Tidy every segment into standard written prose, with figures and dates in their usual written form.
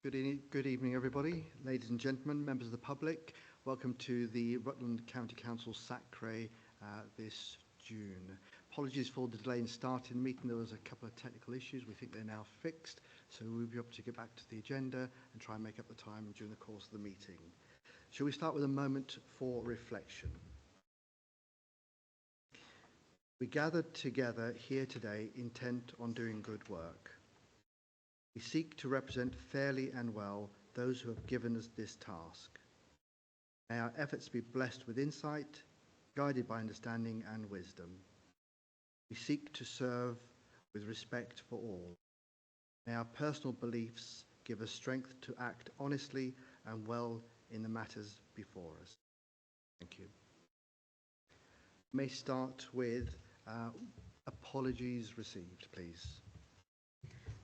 Good evening, everybody. Ladies and gentlemen, members of the public, welcome to the Rutland County Council SACRE this June. Apologies for the delay in starting the meeting. There was a couple of technical issues. We think they're now fixed, so we'll be able to get back to the agenda and try and make up the time during the course of the meeting. Shall we start with a moment for reflection? We gathered together here today intent on doing good work. We seek to represent fairly and well those who have given us this task. May our efforts be blessed with insight, guided by understanding and wisdom. We seek to serve with respect for all. May our personal beliefs give us strength to act honestly and well in the matters before us. Thank you. May start with apologies received, please.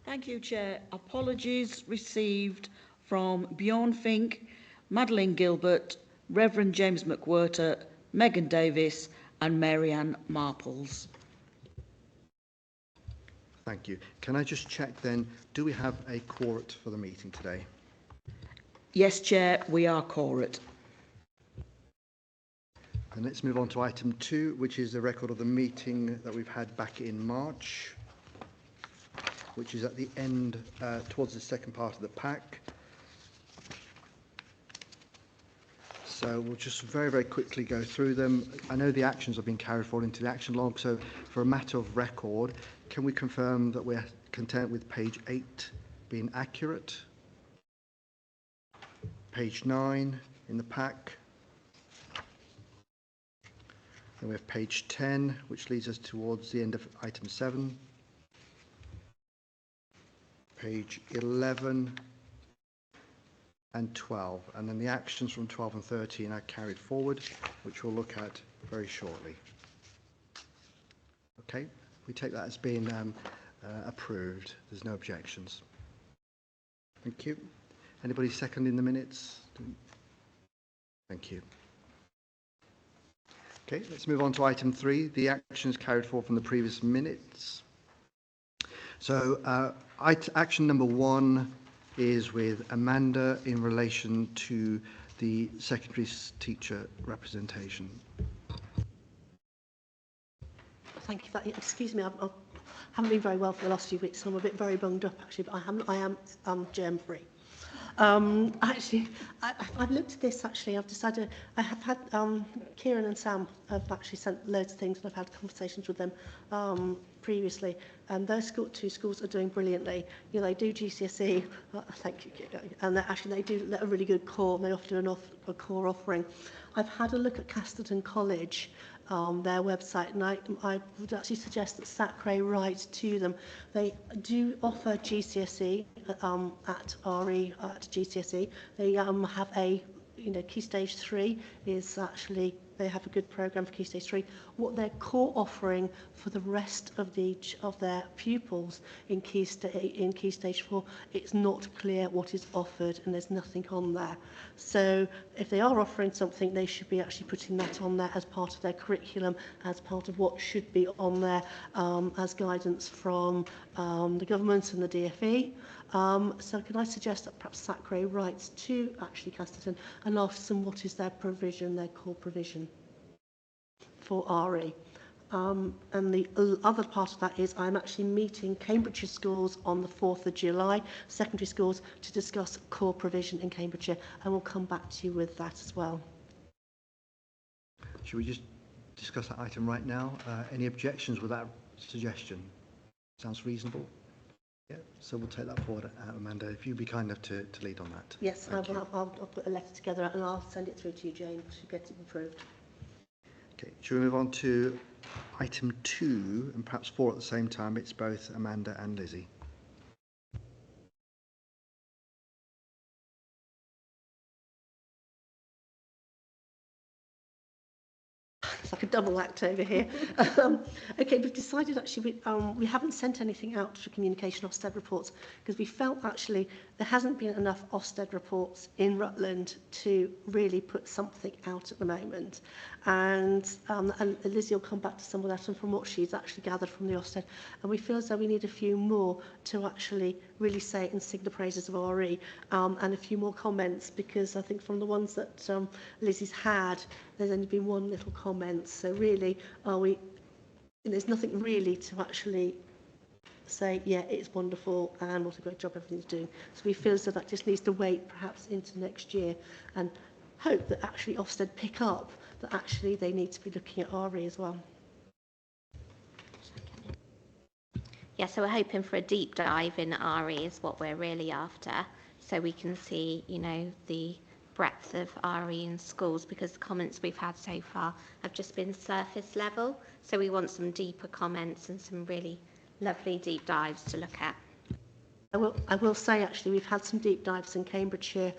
Thank you, Chair. Apologies received from Bjorn Fink, Madeline Gilbert, Reverend James McWhirter, Megan Davis and Marianne Marples. Thank you. Can I just check then, do we have a quorum for the meeting today? Yes, Chair, we are quorum. And let's move on to item 2, which is the record of the meeting that we've had back in March, which is at the end, towards the second part of the pack. So we'll just very, very quickly go through them. I know the actions have been carried forward into the action log, so for a matter of record, can we confirm that we're content with page 8 being accurate? Page 9 in the pack. Then we have page 10, which leads us towards the end of item 7. Page 11 and 12, and then the actions from 12 and 13 are carried forward, which we'll look at very shortly. Okay, we take that as being approved. There's no objections. Thank you. Anybody seconding the minutes? Thank you. Okay, let's move on to item 3, the actions carried forward from the previous minutes. So action number 1 is with Amanda in relation to the secondary teacher representation. Thank you for that. Excuse me, I haven't been very well for the last few weeks, so I'm a bit very bunged up actually, but I am germ-free. Actually, I've looked at this actually. I've decided, I have had, Kieran and Sam have actually sent loads of things and I've had conversations with them previously, and those two schools are doing brilliantly. You know, they do GCSE, thank you, and they do a really good core, they often do a core offering. I've had a look at Casterton College, their website, and I would actually suggest that SACRE write to them. They do offer GCSE at RE at GCSE. They have a, Key Stage 3 is actually, they have a good programme for Key Stage 3. What their core offering for the rest of their pupils in Key Stage 4, it's not clear what is offered and there's nothing on there. So if they are offering something, they should be actually putting that on there as part of their curriculum, as part of what should be on there as guidance from the government and the DFE. So can I suggest that perhaps SACRE writes to actually Casterton and asks them what is their provision, their core provision for RE. And the other part of that is I'm actually meeting Cambridgeshire schools on the 4th of July, secondary schools, to discuss core provision in Cambridgeshire, and we'll come back to you with that as well. Should we just discuss that item right now? Any objections with that suggestion? Sounds reasonable? Yeah, so we'll take that forward, Amanda, if you'd be kind enough to lead on that. Yes, I'll put a letter together and I'll send it through to you, Jane, to get it approved. Okay, shall we move on to item 2 and perhaps 4 at the same time? It's both Amanda and Lizzie. It's like a double act over here. Okay, we've decided actually we haven't sent anything out for communication Ofsted reports because we felt actually there hasn't been enough Ofsted reports in Rutland to really put something out at the moment. And Lizzie will come back to some of that and from what she's actually gathered from the Ofsted. And we feel as though we need a few more to actually really say and sing the praises of RE and a few more comments because I think from the ones that Lizzie's had, there's only been one little comment. So really, there's nothing really to actually say, yeah, it's wonderful and what a great job everything's doing. So we feel as though that just needs to wait perhaps into next year and hope that actually Ofsted pick up that actually they need to be looking at RE as well. Yeah, so we're hoping for a deep dive in RE is what we're really after, so we can see, you know, the breadth of RE in schools, because the comments we've had so far have just been surface level, so we want some deeper comments and some really lovely deep dives to look at. I will say actually we've had some deep dives in Cambridgeshire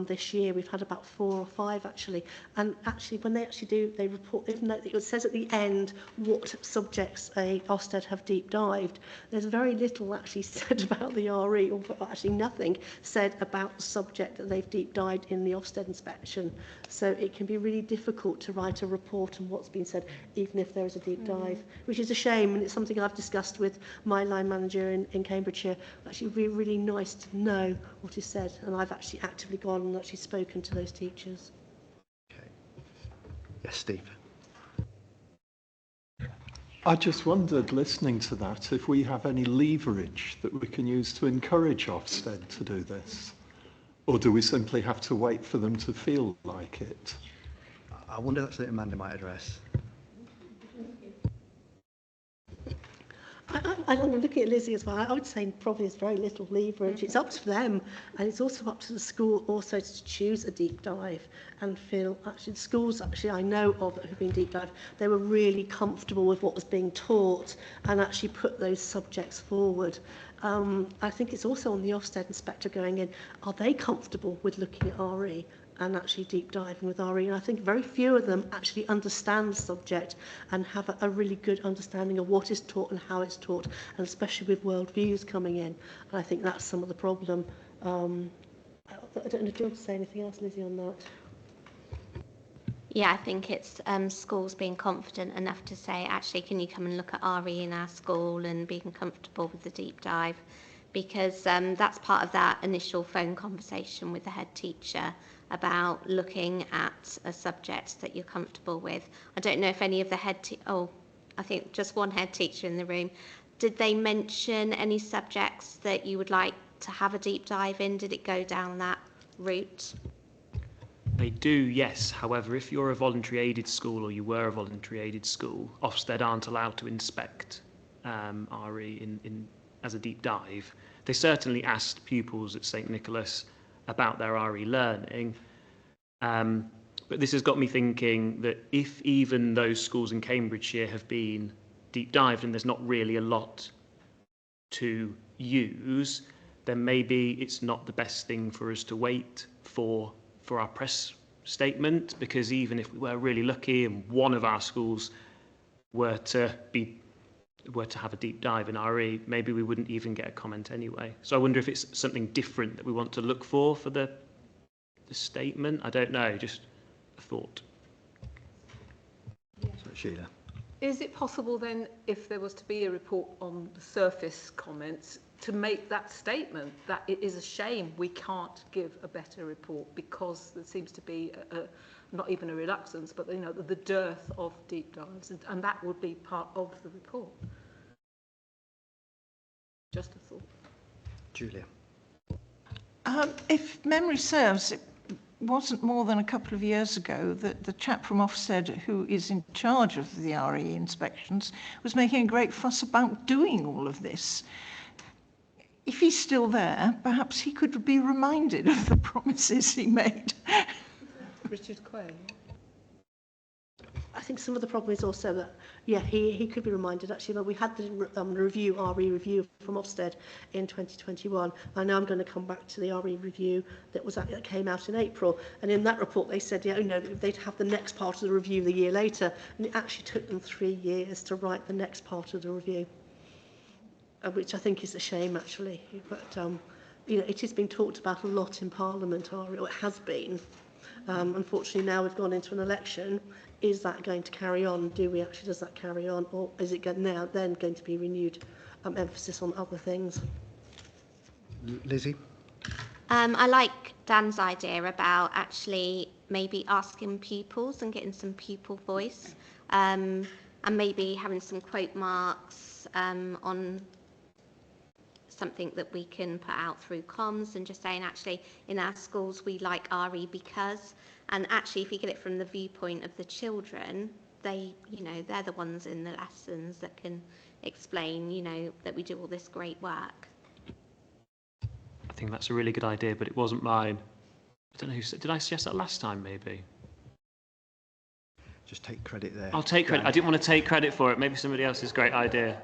this year. We've had about 4 or 5 actually, and actually when they actually do, they report, even though it says at the end what subjects Ofsted have deep dived, there's very little actually said about the RE, or actually nothing said about the subject that they've deep dived in the Ofsted inspection. So it can be really difficult to write a report on what's been said, even if there is a deep dive, which is a shame, and it's something I've discussed with my line manager in Cambridgeshire. Actually, it would be really nice to know what is said, and I've actually actively gone and actually spoken to those teachers. Okay. Yes, Steve. I just wondered, listening to that, if we have any leverage that we can use to encourage Ofsted to do this, or do we simply have to wait for them to feel like it? I wonder if that's something Amanda might address. I'm looking at Lizzie as well. I would say probably there's very little leverage. It's up to them, and it's also up to the school also to choose a deep dive and feel, actually the schools actually I know of that have been deep dive, they were really comfortable with what was being taught and actually put those subjects forward. I think it's also on the Ofsted inspector going in, are they comfortable with looking at RE and actually deep diving with RE? And I think very few of them actually understand the subject and have a really good understanding of what is taught and how it's taught, and especially with world views coming in. And I think that's some of the problem. I don't know, do you want to say anything else, Lizzie, on that? Yeah, I think it's schools being confident enough to say, actually, can you come and look at RE in our school, and being comfortable with the deep dive, because that's part of that initial phone conversation with the head teacher about looking at a subject that you're comfortable with. I don't know if any of the I think just one head teacher in the room. Did they mention any subjects that you would like to have a deep dive in? Did it go down that route? They do, yes. However, if you're a voluntary aided school, or you were a voluntary aided school, Ofsted aren't allowed to inspect RE as a deep dive. They certainly asked pupils at St Nicholas about their RE learning, but this has got me thinking that if even those schools in Cambridgeshire have been deep dived and there's not really a lot to use, then maybe it's not the best thing for us to wait for our press statement, because even if we were really lucky and one of our schools were to have a deep dive in RE, maybe we wouldn't even get a comment anyway. So I wonder if it's something different that we want to look for the statement. I don't know, just a thought. So, Sheila. Is it possible then, if there was to be a report on the surface comments, to make that statement that it is a shame we can't give a better report because there seems to be not even a reluctance, but you know, the dearth of deep dives, and that would be part of the report? Just a thought. Julia. If memory serves, it wasn't more than a couple of years ago that the chap from Ofsted who is in charge of the RE inspections was making a great fuss about doing all of this. If he's still there, perhaps he could be reminded of the promises he made. Richard Quay. I think some of the problem is also that, yeah, he could be reminded actually, but we had the review, RE review from Ofsted in 2021. I know I'm going to come back to the RE review that came out in April. And in that report, they said, yeah, you know, they'd have the next part of the review the year later. And it actually took them 3 years to write the next part of the review, which I think is a shame, actually. But, you know, it has been talked about a lot in Parliament, or it has been. Unfortunately, now we've gone into an election. Is that going to carry on? Does that carry on? Or is it now then going to be renewed emphasis on other things? Lizzie? I like Dan's idea about actually maybe asking pupils and getting some pupil voice, and maybe having some quote marks on something that we can put out through comms, and just saying actually in our schools we like RE because, and actually if you get it from the viewpoint of the children, they, you know, they're the ones in the lessons that can explain, you know, that we do all this great work. I think that's a really good idea, but it wasn't mine. I don't know who said, did I suggest that last time maybe? Just take credit there. I'll take credit. I didn't want to take credit for it. Maybe somebody else's great idea.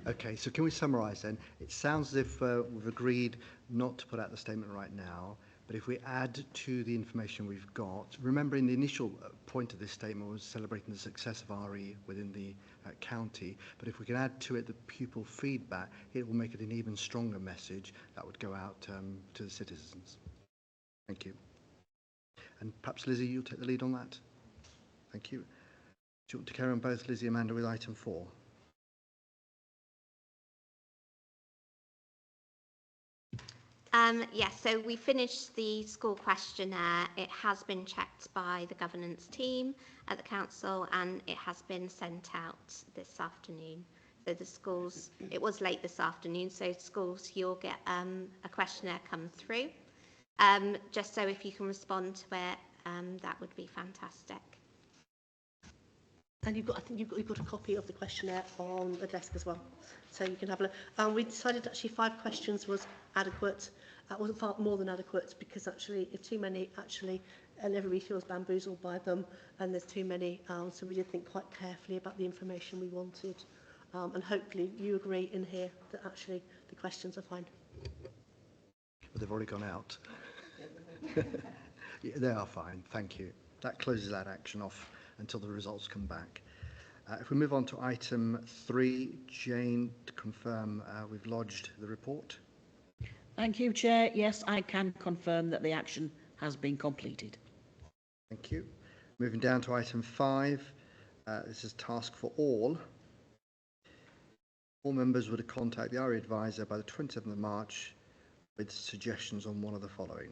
Okay, so can we summarise then? It sounds as if we've agreed not to put out the statement right now, but if we add to the information we've got, remembering the initial point of this statement was celebrating the success of RE within the county, but if we can add to it the pupil feedback, it will make it an even stronger message that would go out to the citizens. Thank you. And perhaps Lizzie, you'll take the lead on that. Thank you. Do you want to carry on both, Lizzie and Amanda, with item 4? Yes, so we finished the school questionnaire. It has been checked by the governance team at the council and it has been sent out this afternoon. So the schools, it was late this afternoon, so schools, you'll get a questionnaire come through. Just so if you can respond to it, that would be fantastic. And I think you've got a copy of the questionnaire on the desk as well, so you can have a look. We decided actually 5 questions was adequate. That wasn't far more than adequate, because actually if too many and everybody feels bamboozled by them, and there's too many, so we did think quite carefully about the information we wanted, and hopefully you agree in here that actually the questions are fine. But they've already gone out. Yeah, they are fine, thank you. That closes that action off until the results come back. If we move on to item 3, Jane, to confirm we've lodged the report. Thank you, Chair. Yes, I can confirm that the action has been completed. Thank you. Moving down to item 5, this is task for all. All members were to contact the RE advisor by the 27th of March with suggestions on one of the following.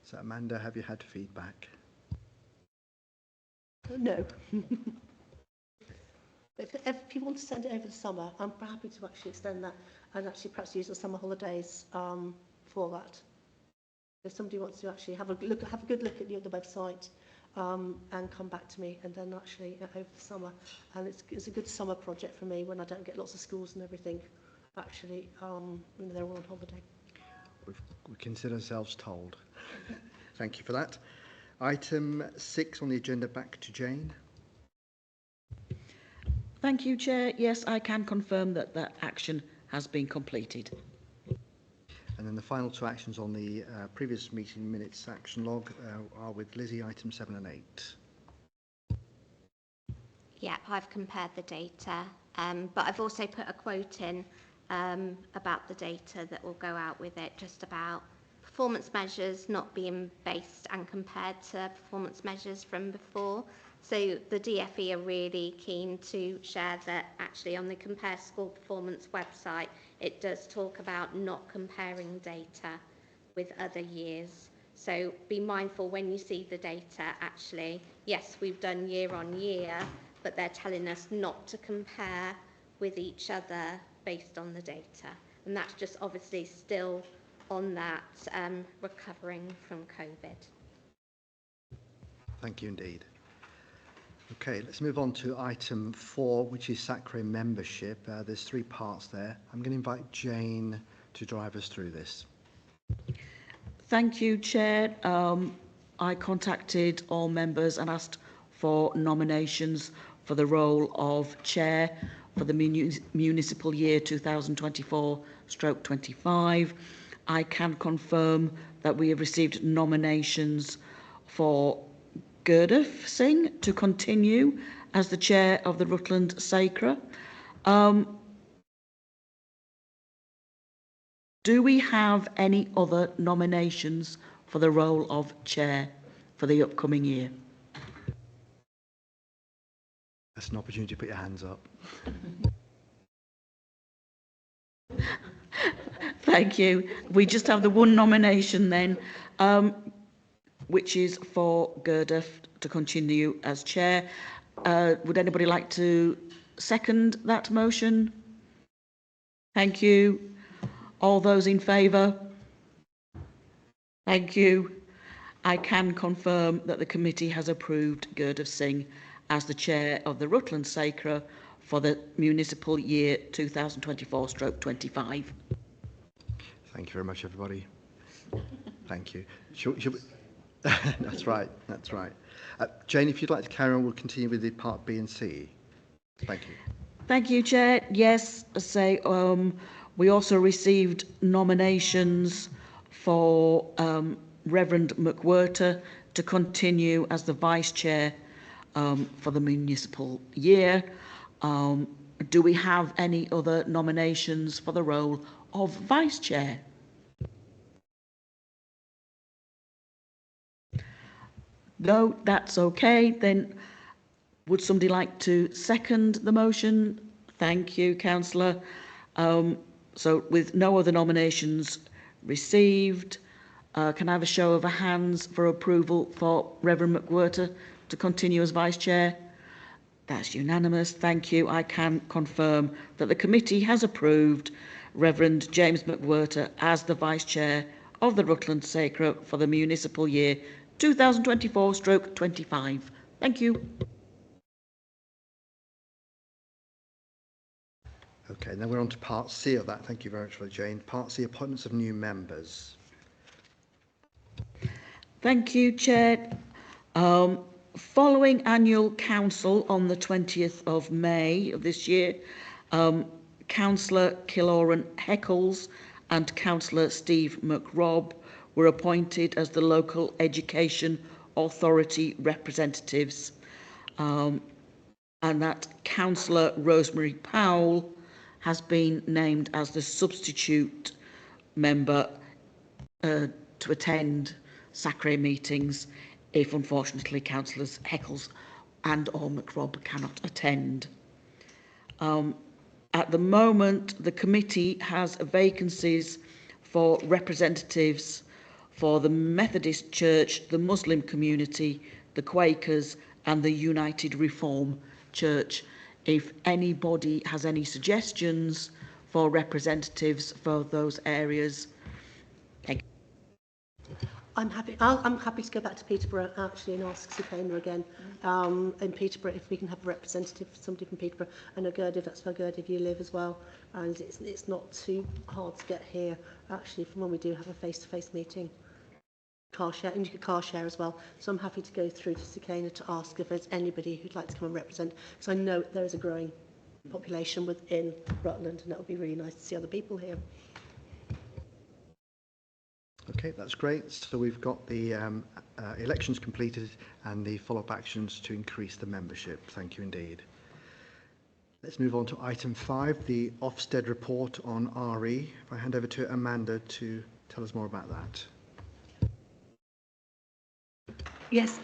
So, Amanda, have you had feedback? No. If people want to send it over the summer, I'm happy to actually extend that and actually perhaps use the summer holidays for that. If somebody wants to actually have a good look at the website and come back to me, and then actually over the summer, and it's a good summer project for me when I don't get lots of schools and everything. Actually, when they're all on holiday. We consider ourselves told. Thank you for that. Item 6 on the agenda, back to Jane. Thank you, Chair. Yes, I can confirm that that action has been completed. And then the final 2 actions on the previous meeting minutes action log are with Lizzie, item 7 and 8. Yeah, I've compared the data, but I've also put a quote in about the data that will go out with it, just about performance measures not being based and compared to performance measures from before. So the DFE are really keen to share that actually on the Compare School Performance website, it does talk about not comparing data with other years. So be mindful when you see the data, actually, yes, we've done year on year, but they're telling us not to compare with each other based on the data. And that's just obviously still on that recovering from COVID. Thank you indeed. Okay, let's move on to item 4, which is SACRE membership. There's 3 parts there. I'm going to invite Jane to drive us through this. Thank you, Chair. I contacted all members and asked for nominations for the role of chair for the municipal year 2024/25. I can confirm that we have received nominations for Gurdjieff Singh to continue as the chair of the Rutland SACRE. Do we have any other nominations for the role of chair for the upcoming year? That's an opportunity to put your hands up. Thank you. We just have the one nomination then, which is for Gurdjieff to continue as chair. Would anybody like to second that motion? Thank you. All those in favour? Thank you. I can confirm that the committee has approved Gurdjieff Singh as the chair of the Rutland SACRE for the municipal year 2024/25. Thank you very much, everybody. Thank you. Should we... That's right. That's right. Jane, if you'd like to carry on, we'll continue with the part B and C. Thank you. Thank you, Chair. Yes, we also received nominations for Reverend McWhirter to continue as the Vice Chair for the municipal year. Do we have any other nominations for the role of Vice Chair? No, that's okay. Then would somebody like to second the motion? Thank you, Councillor. So with no other nominations received, can I have a show of hands for approval for Reverend McWhirter to continue as Vice Chair? That's unanimous. Thank you. I can confirm that the committee has approved Reverend James McWhirter as the Vice Chair of the Rutland SACRE for the municipal year 2024/25. Thank you. Okay, now we're on to part C of that. Thank you very much for Jane. Part C, appointments of new members. Thank you, Chair. Following annual council on the 20th of May of this year, Councillor Killoran Heckles and Councillor Steve McRobb were appointed as the local education authority representatives, and that Councillor Rosemary Powell has been named as the substitute member to attend SACRE meetings if unfortunately Councillors Heckles and or McRobb cannot attend. At the moment, the committee has vacancies for representatives for the Methodist Church, the Muslim community, the Quakers and the United Reform Church. If anybody has any suggestions for representatives for those areas. Thank you. I'm happy to go back to Peterborough actually and ask SACRE again in Peterborough if we can have a representative, somebody from Peterborough. I know Gurdjieff, that's where Gurdjieff you live as well, and it's not too hard to get here actually from when we do have a face-to-face meeting. Car share, and you could car share as well. So I'm happy to go through to SACRE to ask if there's anybody who'd like to come and represent, because I know there is a growing population within Rutland, and that would be really nice to see other people here. Okay, that's great. So we've got the elections completed and the follow-up actions to increase the membership. Thank you indeed. Let's move on to item 5, the Ofsted report on RE. If I hand over to Amanda to tell us more about that. Yes,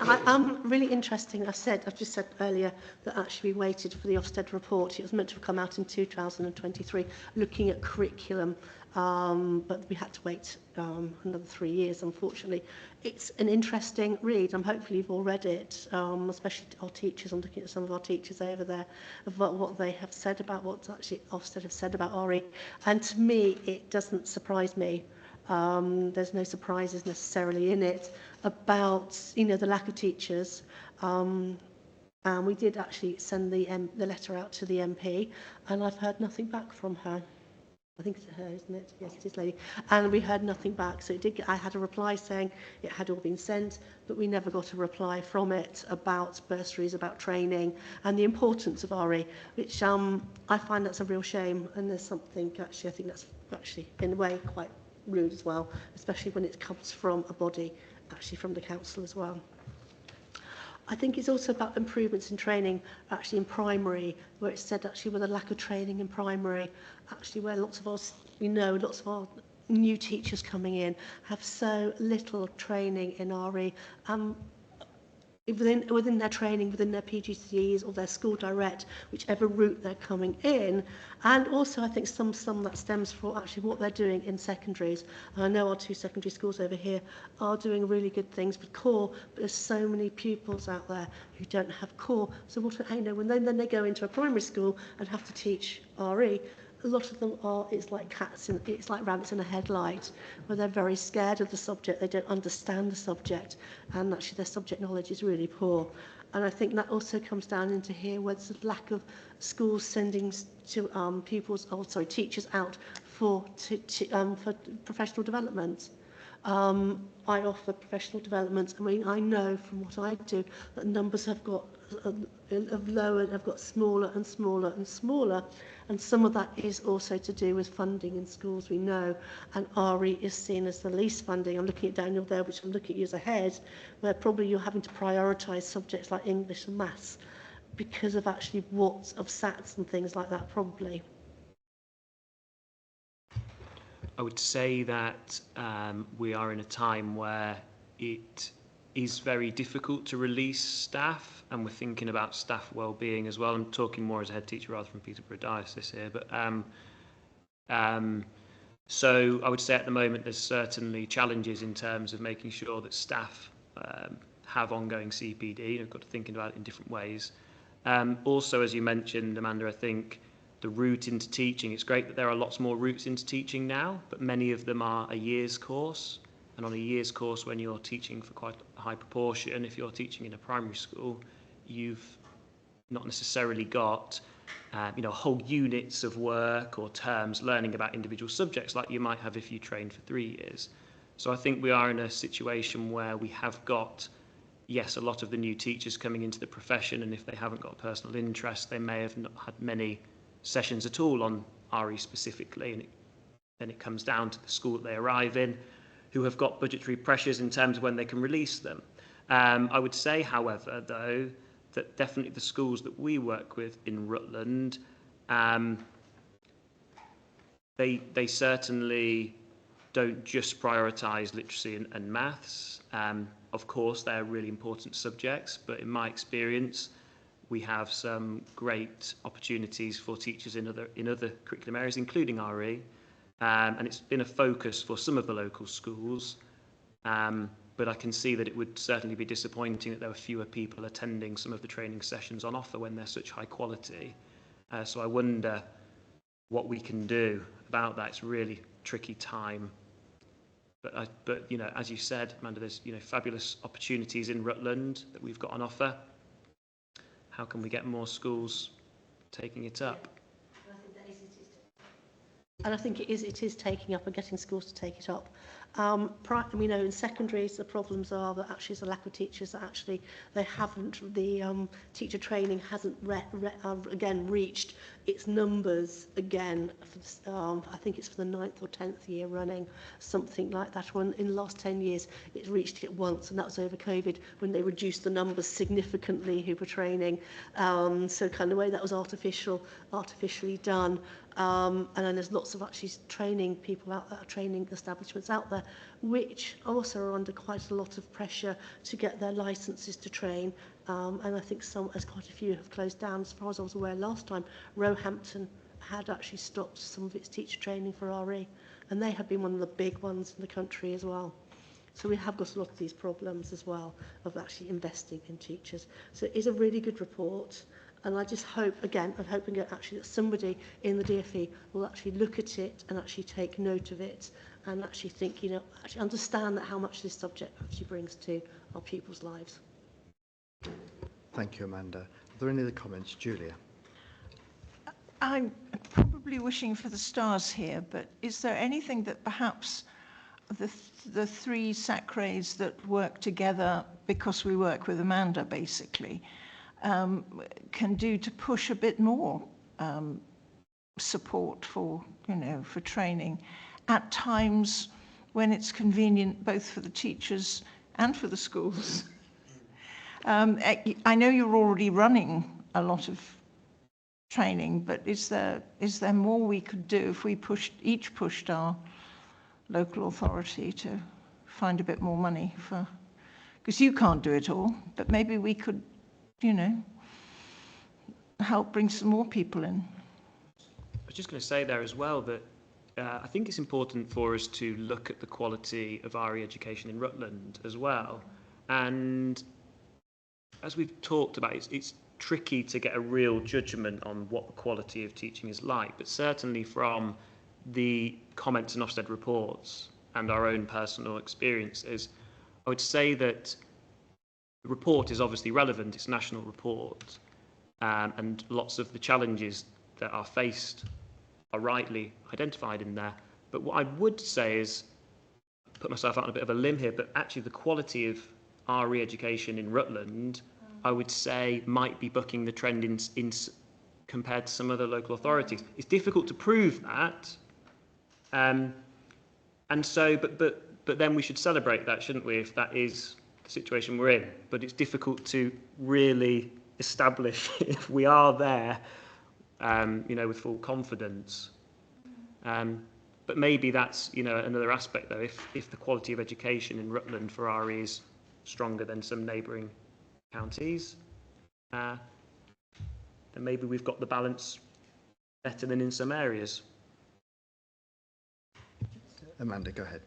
really interesting. I've just said earlier that actually we waited for the Ofsted report. It was meant to have come out in 2023, looking at curriculum, but we had to wait another 3 years, unfortunately. It's an interesting read. Hopefully you've all read it, especially our teachers. I'm looking at some of our teachers over there, of what they have said about what actually Ofsted have said about RE. And to me, it doesn't surprise me. There's no surprises necessarily in it about, the lack of teachers. And we did actually send the letter out to the MP, and I've heard nothing back from her. I think it's her, isn't it? Yes, it is, lady. And we heard nothing back. So it did. I had a reply saying it had all been sent, but we never got a reply from it about bursaries, about training, and the importance of RE, which I find that's a real shame. And there's something actually, I think that's actually in a way quite rude as well, especially when it comes from a body, actually from the council as well. I think it's also about improvements in training, actually in primary, where it's said actually with a lack of training in primary, actually where lots of us, we know, lots of our new teachers coming in have so little training in RE. Within their training, within their PGCEs or their school direct, whichever route they're coming in. And also I think some that stems from actually what they're doing in secondaries. And I know our 2 secondary schools over here are doing really good things with core, but there's so many pupils out there who don't have core. So what, you know, when then they go into a primary school and have to teach RE, a lot of them are, it's like it's like rabbits in a headlight, where they're very scared of the subject, they don't understand the subject, and actually their subject knowledge is really poor. And I think that also comes down into here where there's a lack of schools sending to teachers out for professional development. I offer professional development. I mean, I know from what I do that numbers have got lowered, have got smaller and smaller and smaller, and some of that is also to do with funding in schools, we know, and RE is seen as the least funding. I'm looking at Daniel there, which I'm looking at years ahead, where probably you're having to prioritise subjects like English and maths because of actually of SATs and things like that, probably. I would say that we are in a time where it is very difficult to release staff, and we're thinking about staff well-being as well. I'm talking more as a head teacher rather than Peterborough Diocese here, but so I would say at the moment there's certainly challenges in terms of making sure that staff have ongoing CPD. I've got to thinking about it in different ways. Also, as you mentioned, Amanda, I think the route into teaching, it's great that there are lots more routes into teaching now, but many of them are a year's course. And on a year's course, when you're teaching for quite a high proportion, if you're teaching in a primary school, you've not necessarily got whole units of work or terms learning about individual subjects like you might have if you trained for 3 years. So I think we are in a situation where we have got, yes, a lot of the new teachers coming into the profession, and if they haven't got personal interest, they may have not had many sessions at all on RE specifically, and then it comes down to the school that they arrive in, who have got budgetary pressures in terms of when they can release them. I would say, however, though, that definitely the schools that we work with in Rutland, they certainly don't just prioritise literacy and maths. Of course, they're really important subjects, but in my experience, we have some great opportunities for teachers in other curriculum areas, including RE. And it's been a focus for some of the local schools, but I can see that it would certainly be disappointing that there were fewer people attending some of the training sessions on offer when they're such high quality. So I wonder what we can do about that. It's a really tricky time. But you know, as you said, Amanda, there's fabulous opportunities in Rutland that we've got on offer. How can we get more schools taking it up? And I think it is taking up and getting schools to take it up. We know in secondaries the problems are that actually there's a lack of teachers, that actually they haven't, the teacher training hasn't again reached its numbers again. I think it's for the 9th or 10th year running, something like that. One in the last 10 years, it's reached it once, and that was over COVID when they reduced the numbers significantly who were training. So kind of way that was artificially done. And then there's lots of actually training people out there, training establishments out there, which also are under quite a lot of pressure to get their licences to train. And I think as quite a few have closed down. As far as I was aware last time, Roehampton had actually stopped some of its teacher training for RE, and they have been one of the big ones in the country as well. So we have got a lot of these problems as well of actually investing in teachers. So it is a really good report. And I just hope, again, I'm hoping actually that somebody in the DfE will actually look at it and actually take note of it and actually think, actually understand that how much this subject actually brings to our pupils' lives. Thank you, Amanda. Are there any other comments? Julia? I'm probably probably wishing for the stars here, but is there anything that perhaps the three SACREs that work together, because we work with Amanda basically, can do to push a bit more support for, for training at times when it's convenient both for the teachers and for the schools? I know you're already running a lot of training, but is there more we could do if we each pushed our local authority to find a bit more money for, because you can't do it all, but maybe we could, help bring some more people in. I was just going to say there as well that I think it's important for us to look at the quality of RE education in Rutland as well. And as we've talked about, it's tricky to get a real judgment on what the quality of teaching is like, but certainly from the comments in Ofsted reports and our own personal experiences, I would say that the report is obviously relevant, it's a national report, and lots of the challenges that are faced are rightly identified in there. But what I would say is, put myself out on a bit of a limb here, but actually the quality of RE education in Rutland, I would say, might be bucking the trend in compared to some other local authorities. It's difficult to prove that, and so, but then we should celebrate that, shouldn't we, if that is the situation we're in? But it's difficult to really establish if we are there, with full confidence. But maybe that's, another aspect though. If the quality of education in Rutland for RE is stronger than some neighbouring counties, then maybe we've got the balance better than in some areas. Amanda, go ahead.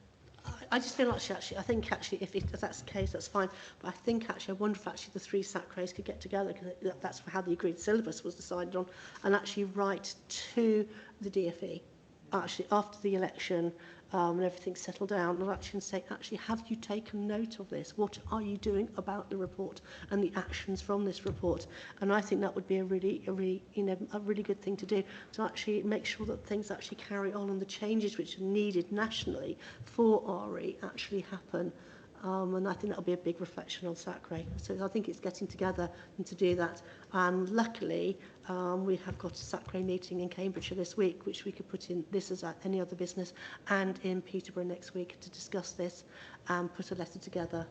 I just feel actually, I think actually, if that's the case, that's fine. But I think actually, I wonder if actually the three SACREs could get together, because that's how the agreed syllabus was decided on, and actually write to the DFE, actually after the election, and everything's settled down, and actually say, actually, have you taken note of this? What are you doing about the report and the actions from this report? And I think that would be a really good thing to do, to actually make sure that things actually carry on and the changes which are needed nationally for RE actually happen. And I think that'll be a big reflection on SACRE. So I think it's getting together and to do that. And luckily, we have got a SACRE meeting in Cambridgeshire this week, which we could put in this as any other business, and in Peterborough next week to discuss this and put a letter together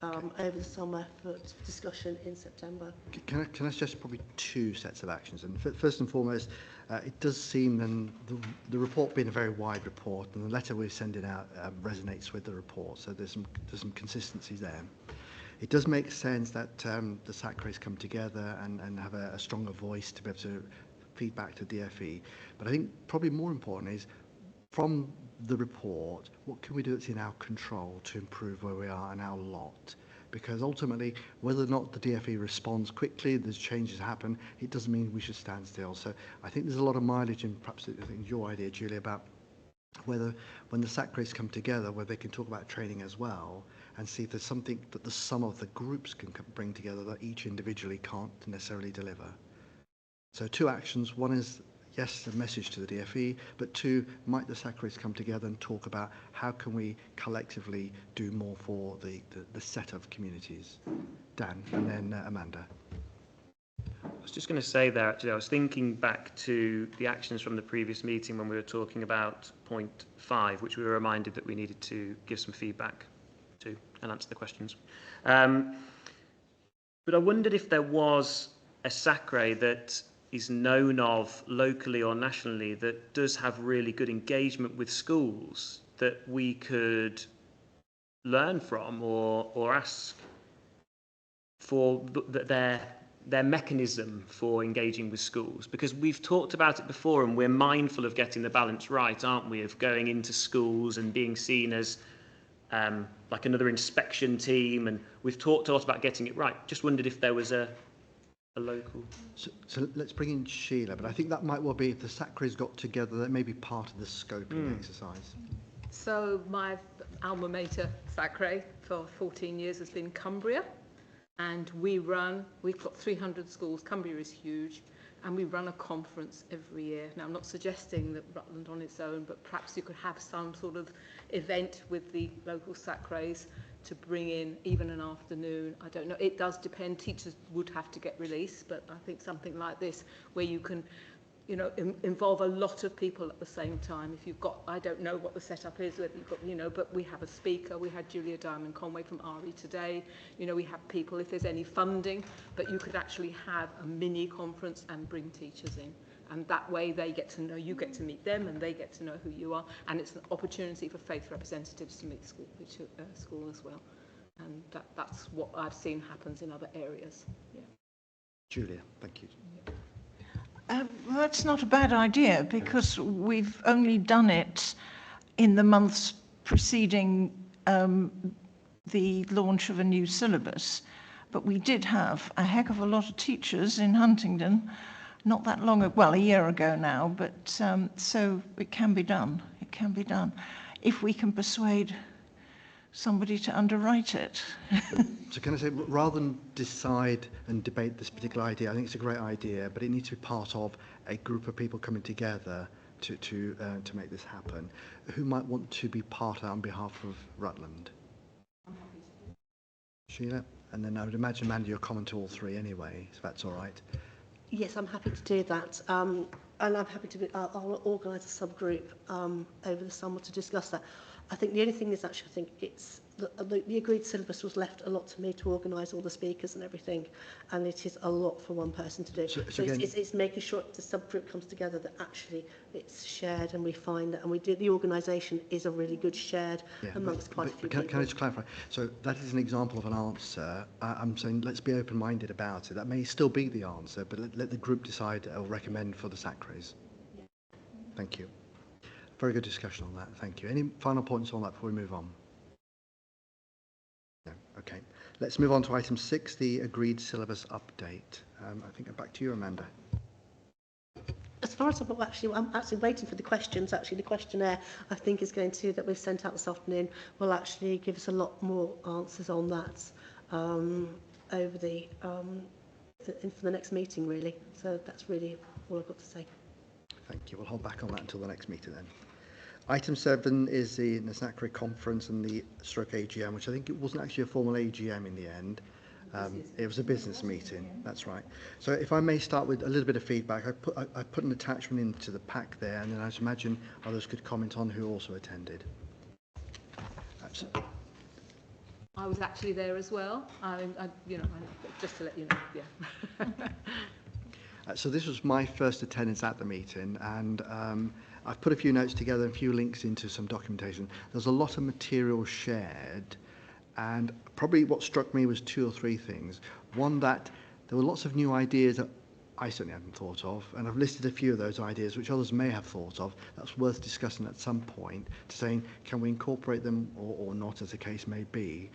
over the summer for discussion in September. Can I suggest probably two sets of actions? And first and foremost, it does seem then the report being a very wide report, and the letter we're sending out resonates with the report, so there's some consistencies there. It does make sense that the SACREs come together and have a stronger voice to be able to feed back to DFE. But I think probably more important is, from the report, what can we do that's in our control to improve where we are and our lot? Because ultimately, whether or not the DFE responds quickly, there's changes happen, it doesn't mean we should stand still. So I think there's a lot of mileage in perhaps I think your idea, Julie, about whether when the SACREs come together, where they can talk about training as well, and see if there's something that the sum of the groups can bring together that each individually can't necessarily deliver. So two actions. One is, yes, a message to the DFE, but two, might the SACREs come together and talk about how can we collectively do more for the set of communities. Dan, and then Amanda. I was just going to say there, actually, I was thinking back to the actions from the previous meeting when we were talking about point 5, which we were reminded that we needed to give some feedback to and answer the questions. But I wondered if there was a SACRE that is known of locally or nationally that does have really good engagement with schools that we could learn from or ask for their mechanism for engaging with schools, because we've talked about it before and we're mindful of getting the balance right, aren't we, of going into schools and being seen as like another inspection team, and we've talked a lot about getting it right. Just wondered if there was a local. So let's bring in Sheila, but I think that might well be, if the SACREs got together, that may be part of the scoping exercise. So my alma mater SACRE for 14 years has been Cumbria, and we've got 300 schools. Cumbria is huge. and we run a conference every year. Now, I'm not suggesting that Rutland on its own, but perhaps you could have some sort of event with the local SACREs to bring in even an afternoon. I don't know. It does depend. Teachers would have to get released, but I think something like this where you can, you know, involve a lot of people at the same time. If you've got, I don't know what the setup is, whether you've got, you know, but we have a speaker. We had Julia Diamond-Conway from RE today. You know, we have people, if there's any funding, but you could actually have a mini conference and bring teachers in. And that way they get to know, you get to meet them and they get to know who you are. And it's an opportunity for faith representatives to meet school as well. And that's what I've seen happens in other areas. Yeah. Julia, thank you. That's not a bad idea, because we've only done it in the months preceding the launch of a new syllabus. But we did have a heck of a lot of teachers in Huntingdon not that long ago, well, a year ago now, but so it can be done. It can be done if we can persuade somebody to underwrite it. So can I say, rather than decide and debate this particular idea, I think it's a great idea, but it needs to be part of a group of people coming together to make this happen. Who might want to be part of that on behalf of Rutland? Sheila? And then I would imagine, Mandy, you're common to all three anyway, so that's all right. Yes, I'm happy to do that. And I'm happy to I'll organise a subgroup over the summer to discuss that. I think the only thing is actually, I think it's the agreed syllabus was left a lot to me to organise all the speakers and everything, and it is a lot for one person to do. So again, it's making sure the subgroup comes together, that actually it's shared and we find that, and we do, the organisation is a really good shared amongst quite a few people. Can I just clarify? So that is an example of an answer. I'm saying let's be open-minded about it. That may still be the answer, but let the group decide or recommend for the SACREs. Yeah. Thank you. Very good discussion on that. Thank you. Any final points on that before we move on? No. Okay. Let's move on to item 6, the agreed syllabus update. I think back to you, Amanda. As far as I'm actually waiting for the questions. Actually, the questionnaire I think is going to, that we've sent out this afternoon, will actually give us a lot more answers on that over the for the next meeting, really. So that's really all I've got to say. Thank you. We'll hold back on that until the next meeting then. Item 7 is the SACRE conference and the stroke AGM, which I think it wasn't actually a formal AGM in the end. It was a business meeting. That's right. So if I may start with a little bit of feedback, I put an attachment into the pack there, and then I imagine others could comment on who also attended. I was actually there as well. Just to let you know, yeah. So this was my first attendance at the meeting, and I've put a few notes together and a few links into some documentation. There's a lot of material shared, and probably what struck me was 2 or 3 things. One, that there were lots of new ideas that I certainly hadn't thought of, and I've listed a few of those ideas which others may have thought of. That's worth discussing at some point, to saying, can we incorporate them or not, as the case may be.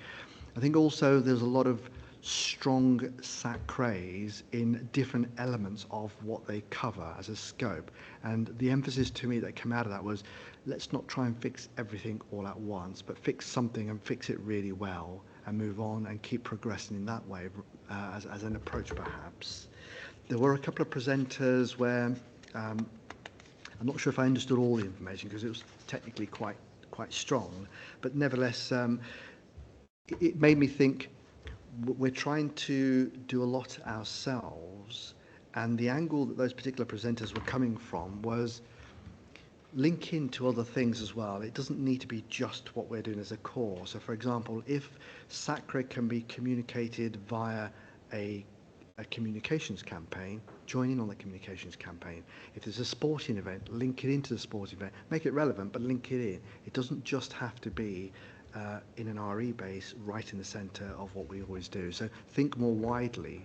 I think also there's a lot of strong SACREs in different elements of what they cover as a scope, and the emphasis to me that came out of that was, let's not try and fix everything all at once, but fix something and fix it really well and move on and keep progressing in that way, as an approach perhaps. There were a couple of presenters where I'm not sure if I understood all the information because it was technically quite strong, but nevertheless it made me think we're trying to do a lot ourselves, and the angle that those particular presenters were coming from was link into other things as well. It doesn't need to be just what we're doing as a core. So for example, if SACRE can be communicated via a communications campaign, join in on the communications campaign. If there's a sporting event, link it into the sporting event. Make it relevant, but link it in. It doesn't just have to be in an RE base right in the centre of what we always do. So think more widely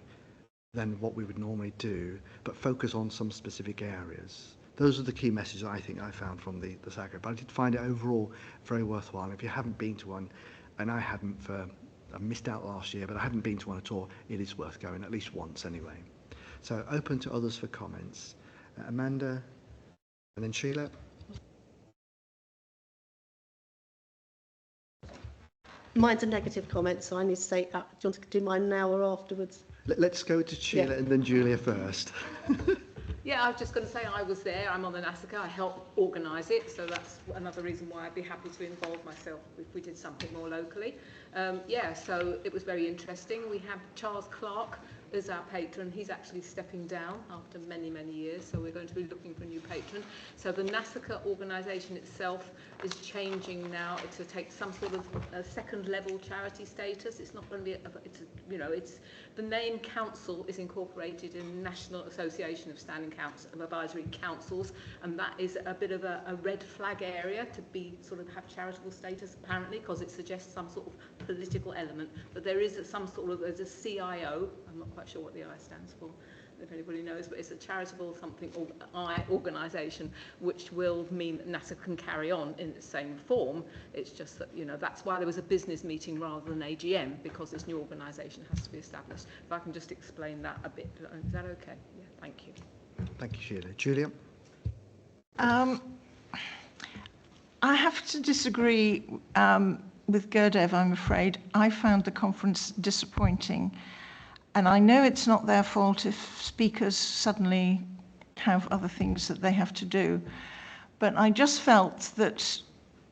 than what we would normally do, but focus on some specific areas. Those are the key messages I think I found from the SACRE. But I did find it overall very worthwhile. If you haven't been to one, and I hadn't I missed out last year, but I hadn't been to one at all, it is worth going, at least once anyway. So open to others for comments. Amanda, and then Sheila. Mine's a negative comment, so I need to say, do you want to do mine now or afterwards? Let's go to Sheila and then Julia first. Yeah, I was just going to say I was there. I'm on the SACRE. I helped organise it, so that's another reason why I'd be happy to involve myself if we did something more locally. Yeah, so it was very interesting. We have Charles Clark as our patron. He's actually stepping down after many, many years, so we're going to be looking for a new patron. So the SACRE organisation itself is changing now to take some sort of a second-level charity status. It's not going to be, it's the name council is incorporated in the National Association of Standing Council of Advisory Councils, and that is a bit of a red flag area to be sort of have charitable status apparently, because it suggests some sort of political element. But there is some sort of, there's a CIO, I'm not quite sure what the I stands for, if anybody knows, but it's a charitable something or I organisation, which will mean that NASA can carry on in the same form. It's just that, that's why there was a business meeting rather than AGM, because this new organisation has to be established. If I can just explain that a bit. Is that okay? Yeah, thank you. Thank you, Sheila. Julia? I have to disagree with Gurdev, I'm afraid. I found the conference disappointing. And I know it's not their fault if speakers suddenly have other things that they have to do. But I just felt that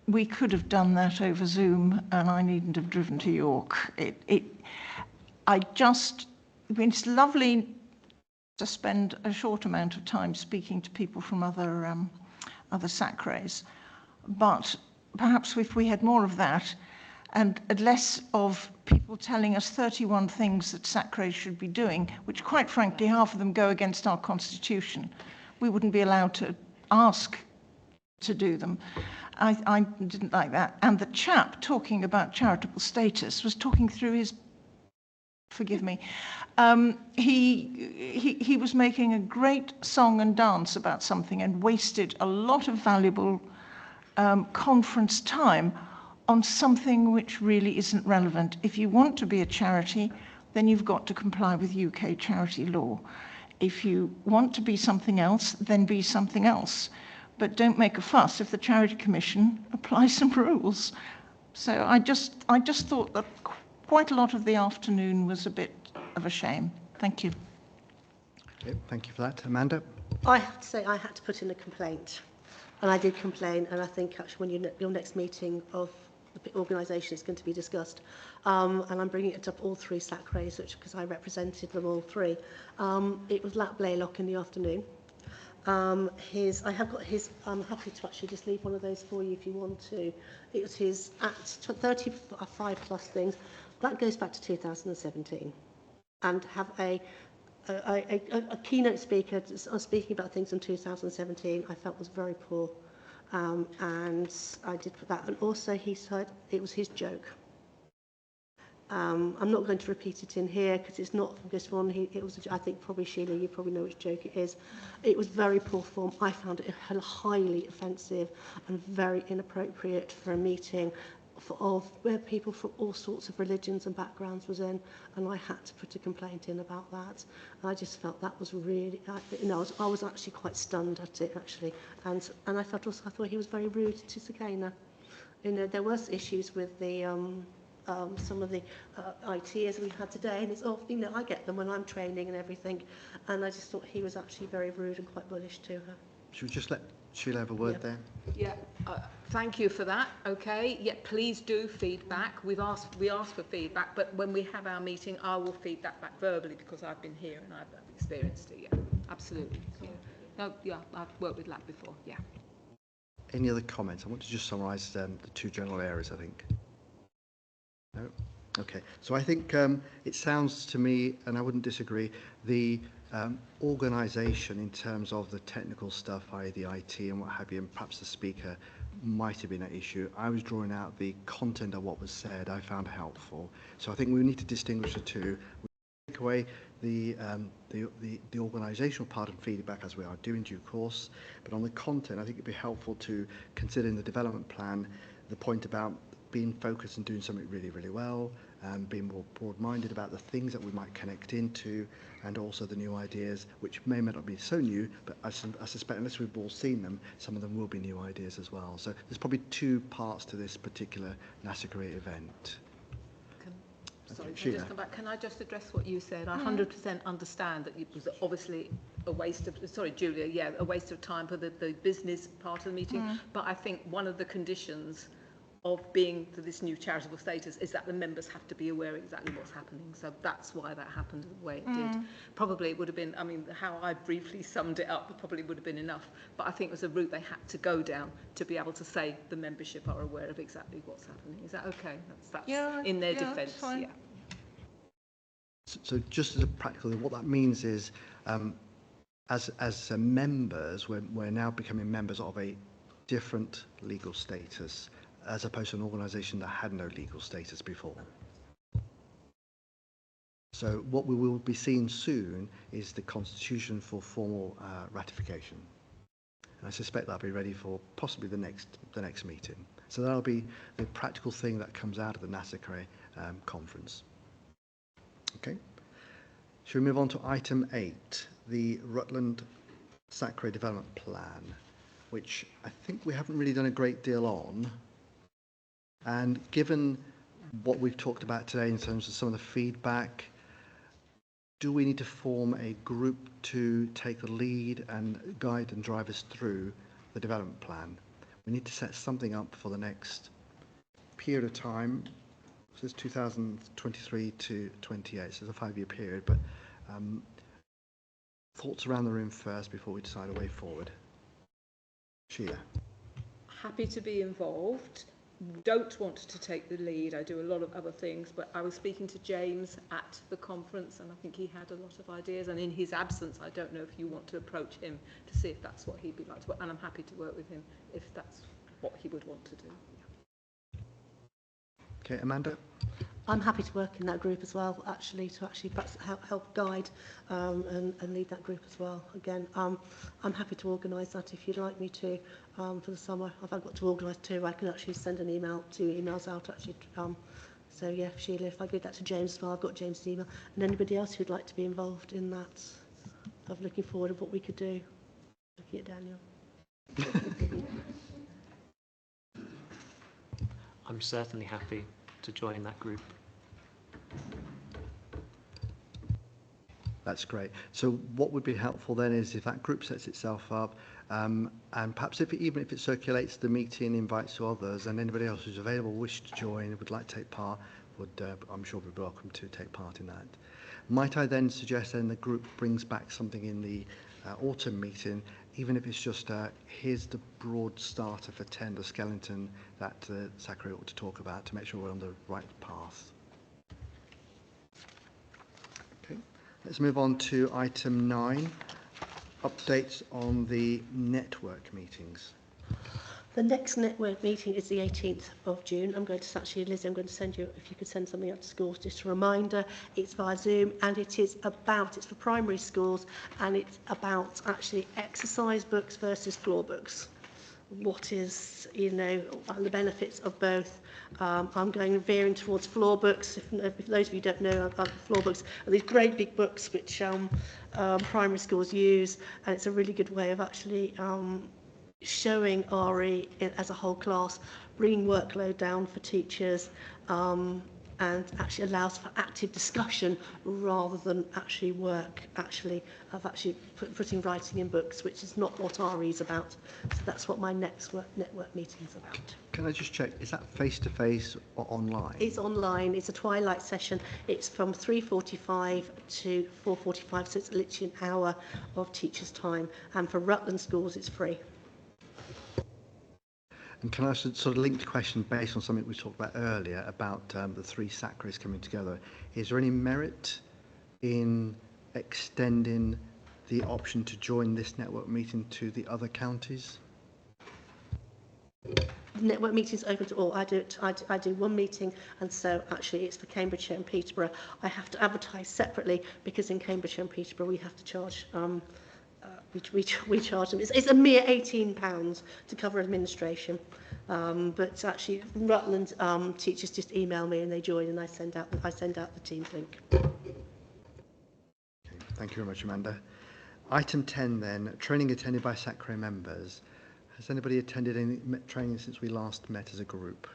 we could have done that over Zoom and I needn't have driven to York. It's lovely to spend a short amount of time speaking to people from other SACREs. But perhaps if we had more of that, and less of people telling us 31 things that SACRE should be doing, which quite frankly, half of them go against our constitution. We wouldn't be allowed to ask to do them. I didn't like that. And the chap talking about charitable status was talking through his, forgive me, he was making a great song and dance about something and wasted a lot of valuable conference time on something which really isn't relevant. If you want to be a charity, then you've got to comply with UK charity law. If you want to be something else, then be something else. But don't make a fuss if the Charity Commission applies some rules. So I just thought that quite a lot of the afternoon was a bit of a shame. Thank you. Okay, thank you for that. Amanda? I have to say I had to put in a complaint. And I did complain, and I think actually when your next meeting of the organisation is going to be discussed, and I'm bringing it up all three SACREs, because I represented them all three. It was Lat Blaylock in the afternoon. I have got his, I'm happy to actually just leave one of those for you if you want to. It was his Act 35 plus things. That goes back to 2017. And have a keynote speaker speaking about things in 2017 I felt was very poor, and I did put that. And also he said it was his joke. I'm not going to repeat it in here because it's not this one. It was, I think probably Sheila, you probably know which joke it is. It was very poor form. I found it highly offensive and very inappropriate for a meeting where people from all sorts of religions and backgrounds was in, and I had to put a complaint in about that. And I just felt that was really, I was actually quite stunned at it actually, and I thought he was very rude to Sakina. There was issues with the some of the IT as we had today, and it's I get them when I'm training and everything, and I just thought he was actually very rude and quite bullish to her. Should we just let Sheila have a word there? Yeah, thank you for that. Okay, yeah, please do feedback. We asked for feedback, but when we have our meeting, I will feed that back verbally because I've been here and I've experienced it. Yeah, absolutely. Yeah. No, yeah, I've worked with Lat before. Yeah. Any other comments? I want to just summarise the two general areas, I think. No? Okay. So I think it sounds to me, and I wouldn't disagree, the organisation in terms of the technical stuff, i.e. the IT and what have you, and perhaps the speaker might have been an issue. I was drawing out the content of what was said. I found helpful. So I think we need to distinguish the two. We take away the organisational part and feedback as we are doing due course, but on the content, I think it'd be helpful to consider in the development plan the point about being focused and doing something really, really well, being more broad-minded about the things that we might connect into, and also the new ideas, which may or may not be so new, but I suspect unless we've all seen them, some of them will be new ideas as well. So there's probably two parts to this particular SACRE event. Sorry, can I just come back? Can I just address what you said? I 100% understand that it was obviously a waste of, sorry, Julia, yeah, a waste of time for the business part of the meeting. But I think one of the conditions of being for this new charitable status is that the members have to be aware exactly what's happening. So that's why that happened the way it did. Probably it would have been, I mean, how I briefly summed it up probably would have been enough. But I think it was a route they had to go down to be able to say the membership are aware of exactly what's happening. Is that okay? That's Yeah, in their yeah, defence. that's fine. Yeah. So just as a practical, what that means is, as members, we're now becoming members of a different legal status, as opposed to an organisation that had no legal status before. So what we will be seeing soon is the constitution for formal ratification. And I suspect that'll be ready for possibly the next meeting. So that'll be the practical thing that comes out of the SACRE conference. Okay. Shall we move on to item 8, the Rutland SACRE Development Plan, which I think we haven't really done a great deal on. And given what we've talked about today in terms of some of the feedback, do we need to form a group to take the lead and guide and drive us through the development plan? We need to set something up for the next period of time. So it's 2023 to 28, so it's a 5-year period, but thoughts around the room first before we decide a way forward. Sheila. Happy to be involved. Don't want to take the lead. I do a lot of other things, but I was speaking to James at the conference and I think he had a lot of ideas, and in his absence I don't know if you want to approach him to see if that's what he'd be like to work, and I'm happy to work with him if that's what he would want to do. Okay, Amanda. I'm happy to work in that group as well, actually, to perhaps help guide and lead that group as well. Again, I'm happy to organise that if you'd like me to for the summer. If I've got to organise 2, I can actually send an email, 2 emails out actually. So yeah, Sheila, if I give that to James as well, I've got James' email. And anybody else who'd like to be involved in that, I'm looking forward to what we could do. Looking at Daniel. I'm certainly happy to join that group. That's great. So what would be helpful then is if that group sets itself up, and perhaps even if it circulates the meeting, invites to others, and anybody else who's available, wish to join, would like to take part, would I'm sure be welcome to take part in that. Might I then suggest then the group brings back something in the autumn meeting, even if it's just here's the broad starter for tender skeleton that SACRE ought to talk about to make sure we're on the right path. Okay, let's move on to item 9, updates on the network meetings. The next network meeting is the 18th of June. I'm going to actually, Liz, I'm going to send you, if you could send something out to schools, just a reminder. It's via Zoom and it's for primary schools, and it's about actually exercise books versus floor books. What is, the benefits of both. I'm veering towards floor books. If those of you don't know about floor books, are these great big books which primary schools use, and it's a really good way of actually showing RE as a whole class, bringing workload down for teachers, and actually allows for active discussion rather than actually putting writing in books, which is not what RE is about. So that's what my next network meeting is about. Can I just check, is that face-to-face or online? It's online. It's a twilight session. It's from 3:45 to 4:45, so it's literally an hour of teachers' time. And for Rutland schools, it's free. And can I sort of link the question based on something we talked about earlier about the 3 SACREs coming together? Is there any merit in extending the option to join this network meeting to the other counties? Network meetings open to all. I do one meeting, and so actually it's for Cambridgeshire and Peterborough. I have to advertise separately because in Cambridgeshire and Peterborough we have to charge. We charge them. It's a mere £18 to cover administration, but actually Rutland teachers just email me and they join, and I send out the Teams link. Okay, thank you very much, Amanda. Item 10 then, training attended by SACRE members. Has anybody attended any training since we last met as a group?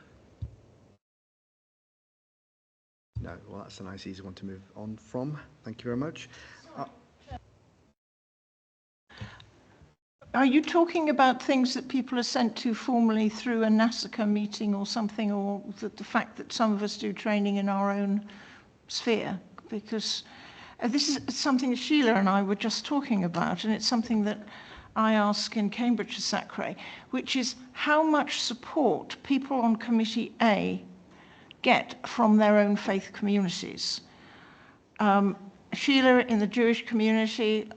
No, well that's a nice easy one to move on from. Thank you very much. Are you talking about things that people are sent to formally through a SACRE meeting or something, or the fact that some of us do training in our own sphere? Because this is something Sheila and I were just talking about, and it's something that I ask in Cambridge SACRE, which is how much support people on Committee A get from their own faith communities. Sheila in the Jewish community,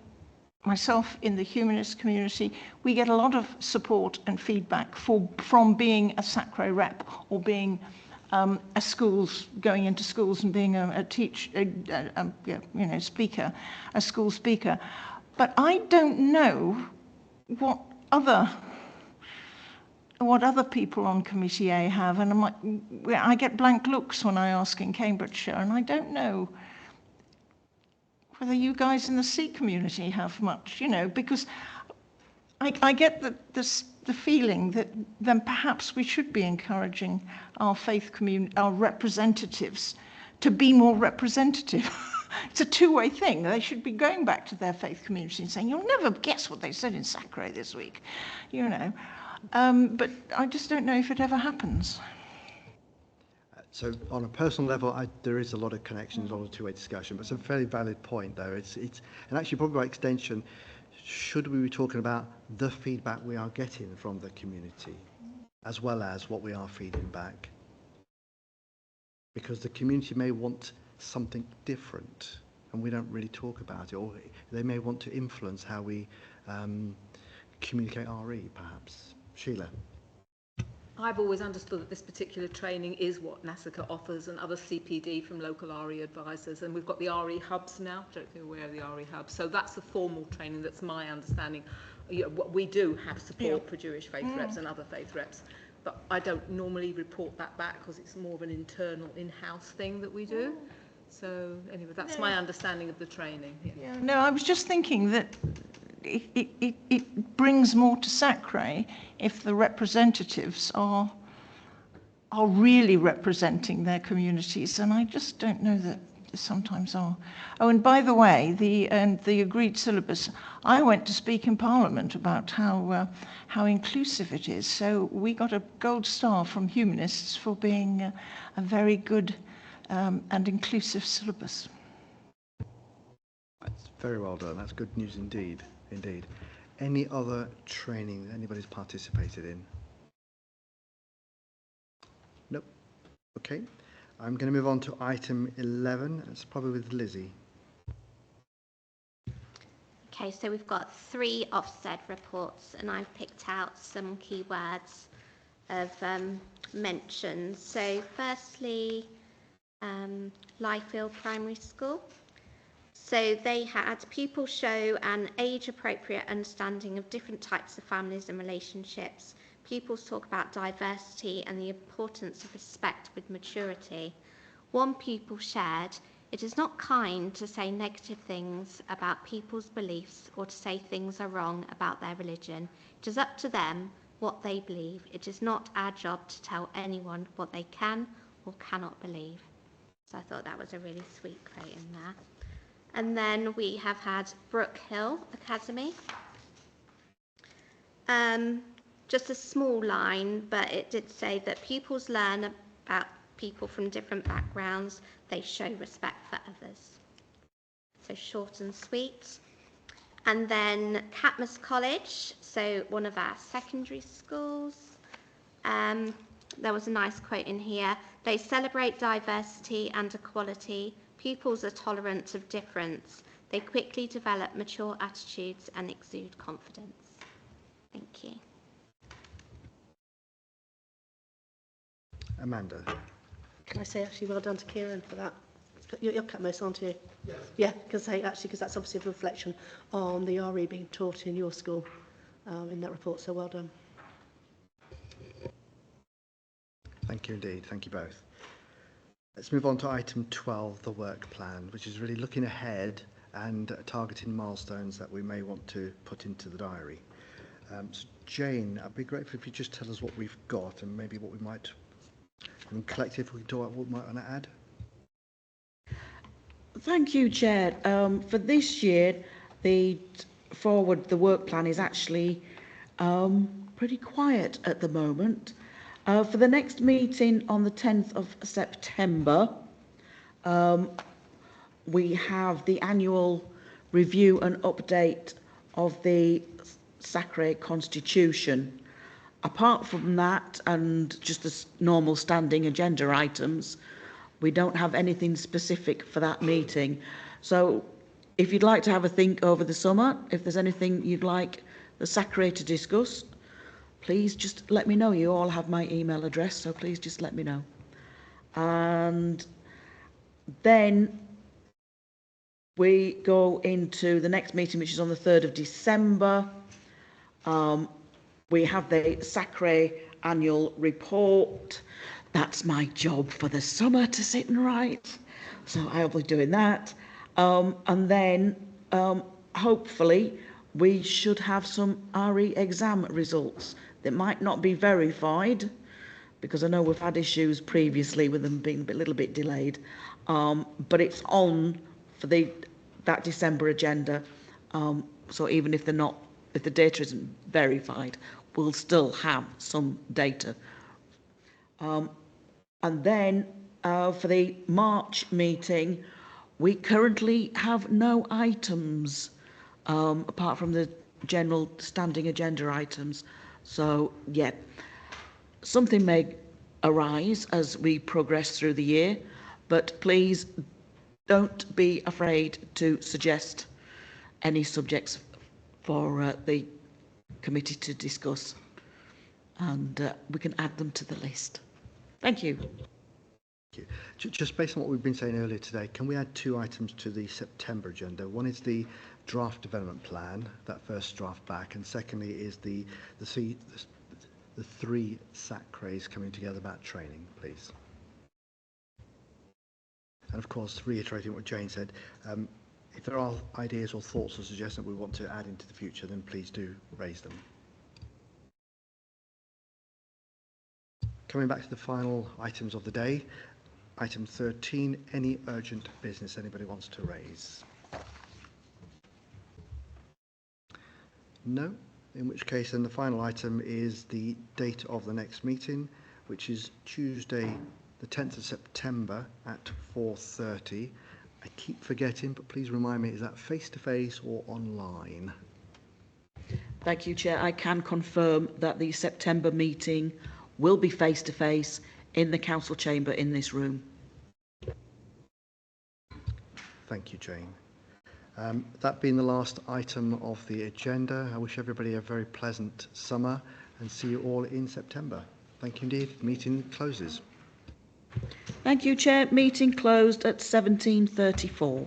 myself in the humanist community, we get a lot of support and feedback from being a SACRE rep or being going into schools and being a speaker, a school speaker. But I don't know what other people on Committee A have, and I get blank looks when I ask in Cambridgeshire, and I don't know whether you guys in the Sikh community have much, because I get the feeling that then perhaps we should be encouraging our faith community, our representatives, to be more representative. It's a two-way thing. They should be going back to their faith community and saying, "You'll never guess what they said in SACRE this week," But I just don't know if it ever happens. So on a personal level, there is a lot of connections, a lot of two-way discussion, but it's a very valid point, though. And actually, probably by extension, should we be talking about the feedback we are getting from the community, as well as what we are feeding back? Because the community may want something different, and we don't really talk about it, or they may want to influence how we communicate RE, perhaps. Sheila. I've always understood that this particular training is what SACRE offers and other CPD from local RE advisors, and we've got the RE hubs now. I don't know if you're aware of the RE hubs. So that's the formal training, that's my understanding. We do have support for Jewish faith reps and other faith reps, but I don't normally report that back because it's more of an internal in-house thing that we do. So anyway, that's my understanding of the training. Yeah. No, I was just thinking that it brings more to SACRE if the representatives are really representing their communities, and I just don't know that they sometimes are. Oh, and by the way, the agreed syllabus, I went to speak in Parliament about how inclusive it is. So we got a gold star from humanists for being a very good and inclusive syllabus. That's very well done. That's good news indeed. Indeed. Any other training that anybody's participated in? Nope. Okay. I'm going to move on to item 11. It's probably with Lizzie. Okay, so we've got 3 Ofsted reports, and I've picked out some keywords of mention. So firstly, Lyfield Primary School. So they had pupils show an age-appropriate understanding of different types of families and relationships. Pupils talk about diversity and the importance of respect with maturity. One pupil shared, "It is not kind to say negative things about people's beliefs or to say things are wrong about their religion. It is up to them what they believe. It is not our job to tell anyone what they can or cannot believe." So I thought that was a really sweet quote in there. And then we have had Brook Hill Academy. Just a small line, but it did say that pupils learn about people from different backgrounds. They show respect for others. So short and sweet. And then Catmus College, so one of our secondary schools. There was a nice quote in here. "They celebrate diversity and equality. Pupils are tolerant of difference. They quickly develop mature attitudes and exude confidence." Thank you. Amanda. Can I say actually well done to Kieran for that? You're Catmus, aren't you? Yes. Yeah, because that's obviously a reflection on the RE being taught in your school in that report, so well done. Thank you indeed. Thank you both. Let's move on to item 12, the work plan, which is really looking ahead and targeting milestones that we may want to put into the diary. So Jane, I'd be grateful if you just tell us what we've got and maybe what we might, collective, we can talk about what we might want to add. Thank you, Chair. For this year, the forward, the work plan is actually pretty quiet at the moment. For the next meeting on the 10th of September, we have the annual review and update of the SACRE Constitution. Apart from that and just the normal standing agenda items, we don't have anything specific for that meeting. So if you'd like to have a think over the summer, if there's anything you'd like the SACRE to discuss, please just let me know. You all have my email address, so please just let me know. And then we go into the next meeting, which is on the 3rd of December. We have the SACRE annual report. That's my job for the summer, to sit and write. So I'll be doing that. And then hopefully we should have some RE exam results that might not be verified, because I know we've had issues previously with them being a little bit delayed. But it's on for that December agenda. So even if if the data isn't verified, we'll still have some data. And then for the March meeting, we currently have no items apart from the general standing agenda items. So yeah, something may arise as we progress through the year, but please don't be afraid to suggest any subjects for the committee to discuss, and we can add them to the list. Thank you. Thank you. Just based on what we've been saying earlier today, can we add 2 items to the September agenda? One is the draft development plan, that first draft back, and secondly is the 3 SACREs coming together about training, please. And of course, reiterating what Jane said, if there are ideas or thoughts or suggestions that we want to add into the future, then please do raise them. Coming back to the final items of the day, item 13, any urgent business anybody wants to raise? No? In which case then the final item is the date of the next meeting, which is Tuesday the 10th of September at 4:30. I keep forgetting, but please remind me, is that face-to-face or online? Thank you, Chair. I can confirm that the September meeting will be face-to-face in the council chamber in this room. Thank you, Jane. That being the last item of the agenda, I wish everybody a very pleasant summer and see you all in September. Thank you indeed. Meeting closes. Thank you, Chair. Meeting closed at 17:34.